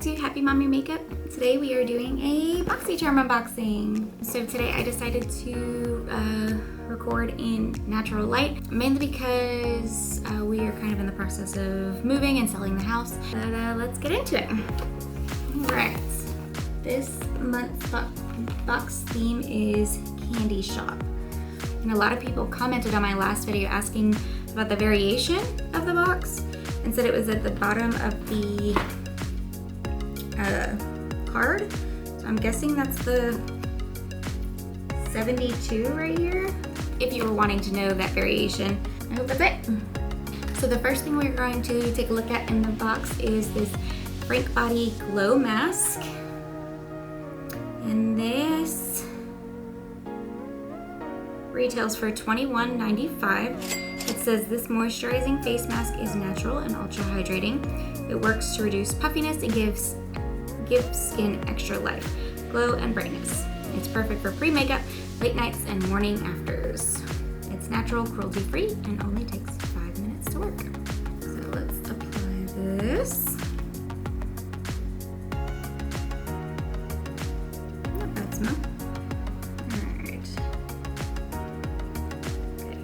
to Happy Mommy Makeup. Today we are doing a Boxycharm unboxing. So today I decided to record in natural light, mainly because we are kind of in the process of moving and selling the house. But let's get into it. Alright, this month's box theme is Candy Shop. And a lot of people commented on my last video asking about the variation of the box and said it was at the bottom of the card. So I'm guessing that's the 72 right here. If you were wanting to know that variation, I hope that's it. So the first thing we're going to take a look at in the box is this Frank Body Glow Mask. And this retails for $21.95. It says this moisturizing face mask is natural and ultra hydrating. It works to reduce puffiness and gives skin extra life, glow, and brightness. It's perfect for pre-makeup, late nights, and morning afters. It's natural, cruelty-free, and only takes 5 minutes to work. So let's apply this. Not bad smell. Alright. Okay.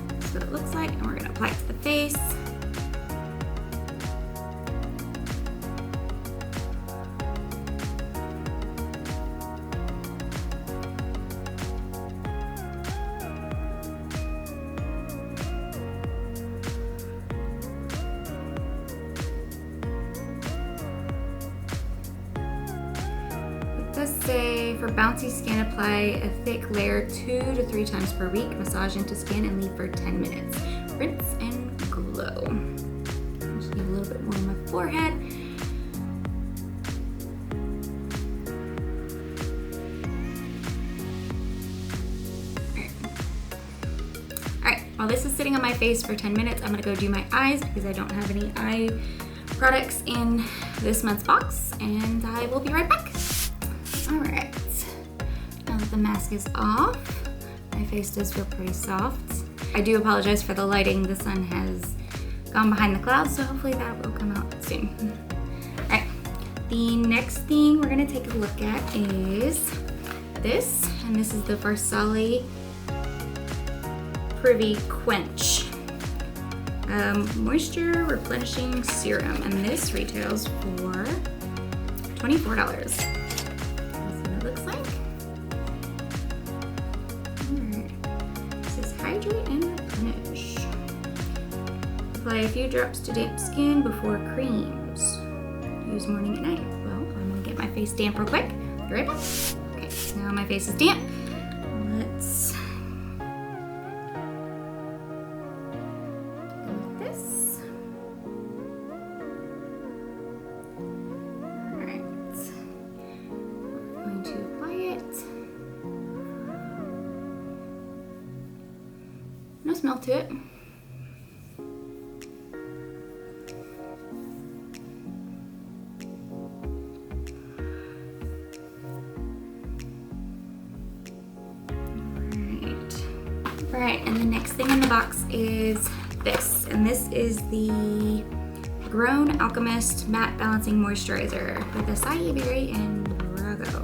That's what it looks like, and we're going to apply it to the face. Say for bouncy skin, apply a thick layer 2 to 3 times per week. Massage into skin and leave for 10 minutes. Rinse and glow. Just need a little bit more on my forehead. Alright, while this is sitting on my face for 10 minutes, I'm gonna go do my eyes because I don't have any eye products in this month's box, and I will be right back. Alright, now that the mask is off, my face does feel pretty soft. I do apologize for the lighting. The sun has gone behind the clouds, so hopefully that will come out soon. Alright, the next thing we're going to take a look at is this, and this is the FARSÁLI Privé Quench Moisture Replenishing Serum, and this retails for $24. Looks like. Alright. This is hydrate and replenish. Apply a few drops to damp skin before creams. Use morning and night. Well, I'm gonna get my face damp real quick. Be right back. Okay, now my face is damp. Let's go with this. No smell to it. Alright, and the next thing in the box is this. And this is the Alchemist Matte Balancing Moisturizer with Acai Berry and Borago.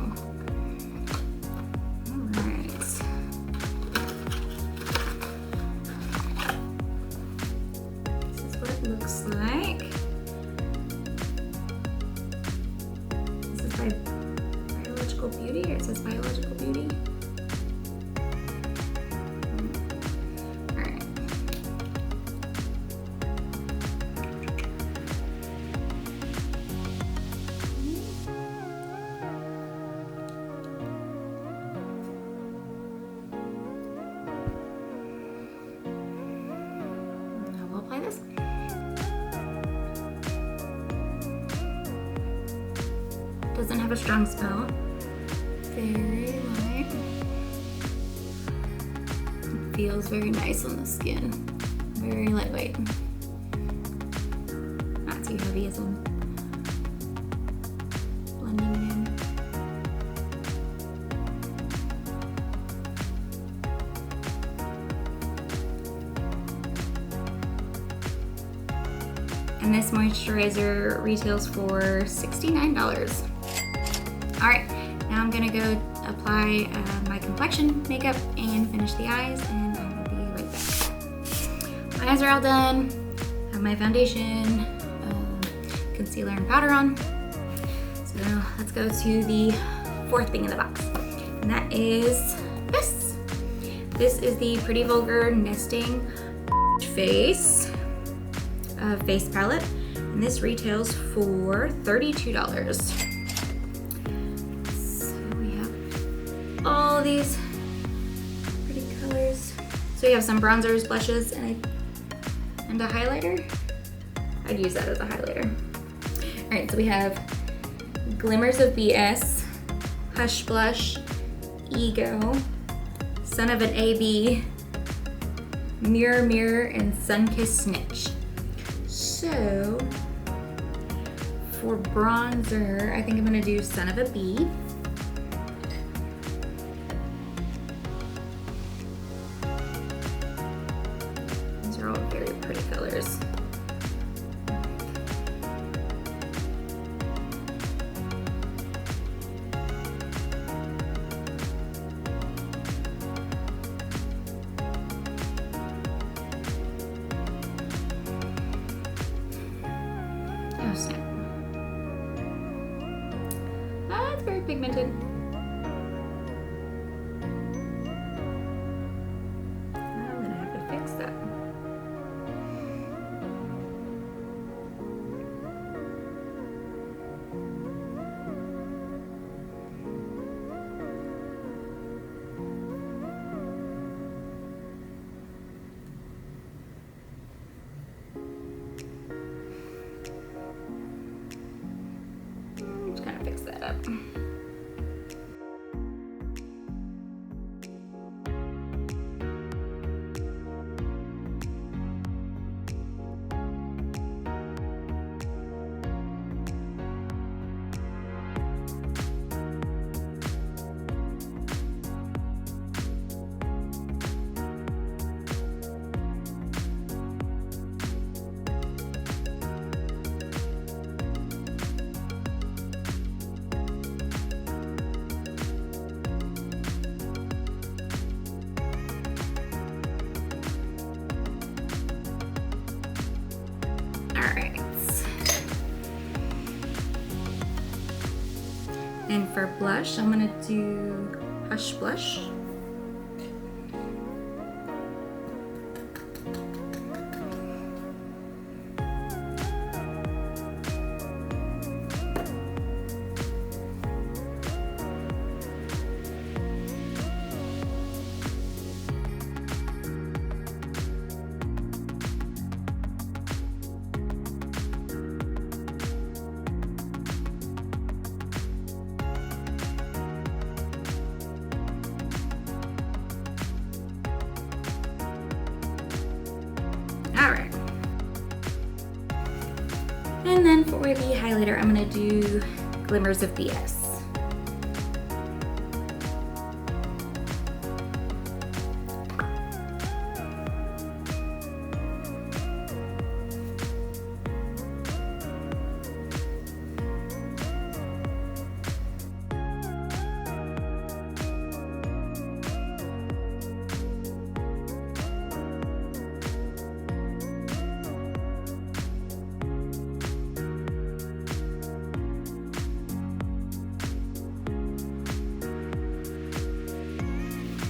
Looks like. This is by Biological Beauty, or it says Biological Beauty. Alright. Now we'll apply this. Doesn't have a strong smell. Very light. It feels very nice on the skin. Very lightweight. Not too heavy as I'm blending it in. And this moisturizer retails for $69. All right, now I'm gonna go apply my complexion makeup and finish the eyes, and I will be right back. My eyes are all done. I have my foundation, concealer, and powder on. So let's go to the fourth thing in the box, and that is this. This is the Pretty Vulgar Nesting Face palette, and this retails for $32. So we have all these pretty colors. So we have some bronzers, blushes, and a highlighter. I'd use that as a highlighter. All right, so we have Glimmers of BS, Hush Blush, Ego, Son of an AB, Mirror Mirror, and Sunkissed Snitch. So for bronzer, I think I'm gonna do Son of a Bee. These are all very pretty colors. Oh snap. It's very pigmented. I'm gonna have to fix that. Just gonna fix that up. And for blush, I'm gonna do Hush Blush. All right. And then for the highlighter, I'm gonna do Glimmers of BS.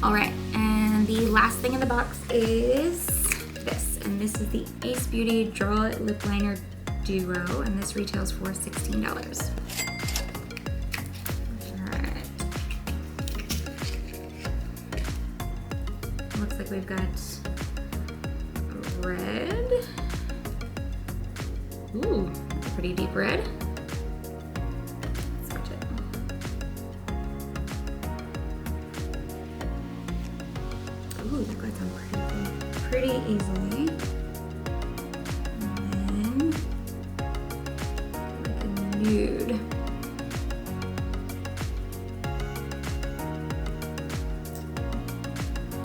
All right, and the last thing in the box is this, and this is the Ace Beauty Draw It Lip Liner Duo, and this retails for $16. All right. Looks like we've got red. Ooh, that's a pretty deep red. Ooh, that glides on pretty easily. And then like a nude.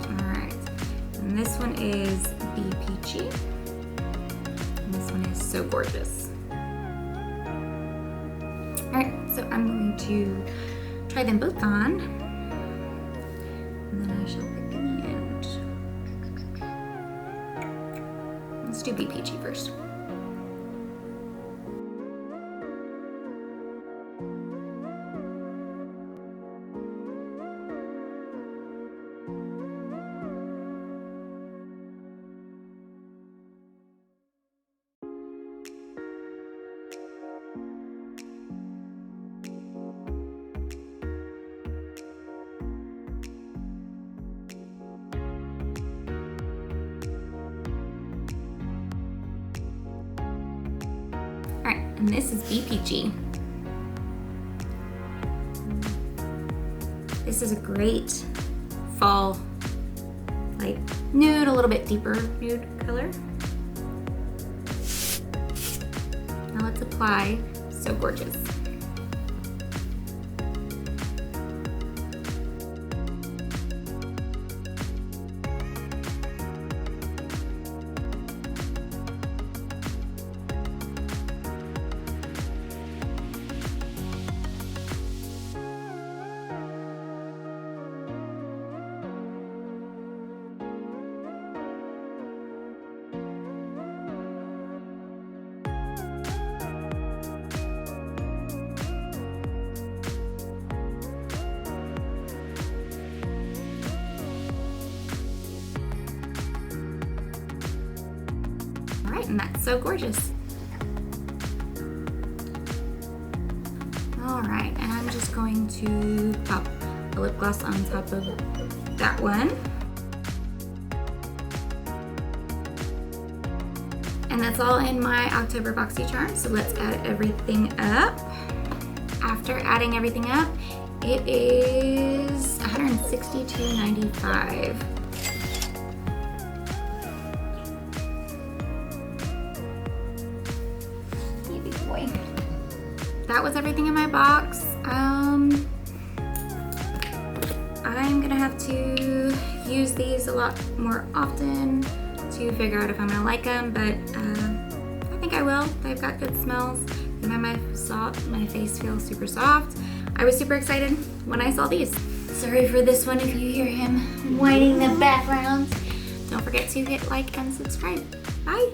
Alright. And this one is the Peachy. And this one is so gorgeous. All right, so I'm going to try them both on, and then I shall pick in the end. Let's do Be Peachy first. All right, and this is Be Peachy. This is a great fall, like nude, a little bit deeper nude color. Now let's apply So Gorgeous. And that's So Gorgeous. All right, and I'm just going to pop a lip gloss on top of that one. And that's all in my October Boxycharm, so let's add everything up. After adding everything up, it is $162.95. That was everything in my box. I'm gonna have to use these a lot more often to figure out if I'm gonna like them, but I think I will. They've got good smells. They make my face feel super soft. I was super excited when I saw these. Sorry for this one if you hear him whining in the background. Don't forget to hit like and subscribe. Bye.